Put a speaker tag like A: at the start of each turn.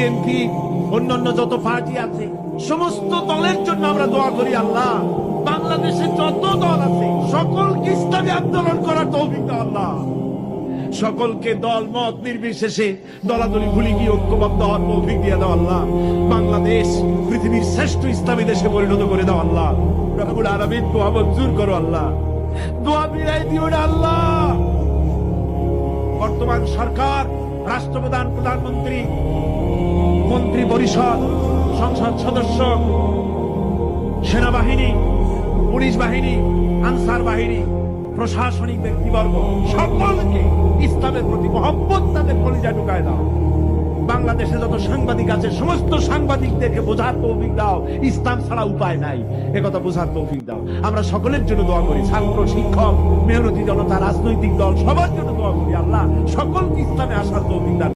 A: BNP, অন্যান্য যত party আছে, সমস্ত দলের জন্য আমরা দোয়া করি আল্লাহ। বাংলাদেশে যত দল আছে সকলকে ইসলামী আন্দোলন করার তৌফিক দাও আল্লাহ। সকলকে দল মত নির্বিশেষে দলাদলি ভুলে গিয়ে ঐক্যবদ্ধ হওয়ার তৌফিক দিয়ে দাও আল্লাহ। বাংলাদেশ পৃথিবীর শ্রেষ্ঠ ইসলামী দেশে পরিণত করে দাও আল্লাহ। রব্বুল আলামিন দোয়া মঞ্জুর করো আল্লাহ, দোয়া বিলাই দিও না আল্লাহ। বর্তমান সরকার, রাষ্ট্রপ্রধান, প্রধানমন্ত্রী, মন্ত্রী পরিষদ, সংসদ সদস্য, সেনাবাহিনী, পুলিশ বাহিনী, আনসার বাহিনী, প্রশাসনিক ব্যক্তিবর্গ সকলকে ইসলামের প্রতি মহব্বত তাদের কলিজায় ঢুকায় দাও। বাংলাদেশে যত সাংবাদিক আছে সমস্ত সাংবাদিকদেরকে বোঝার তৌফিক দাও, ইসলাম ছাড়া উপায় নাই একথা বোঝার তৌফিক দাও। আমরা সকলের জন্য দোয়া করি, ছাত্র, শিক্ষক, মেহনতি জনতা, রাজনৈতিক দল সবার জন্য দোয়া করি আল্লাহ সকলকে ইসলামে আসার তৌফিক দাও।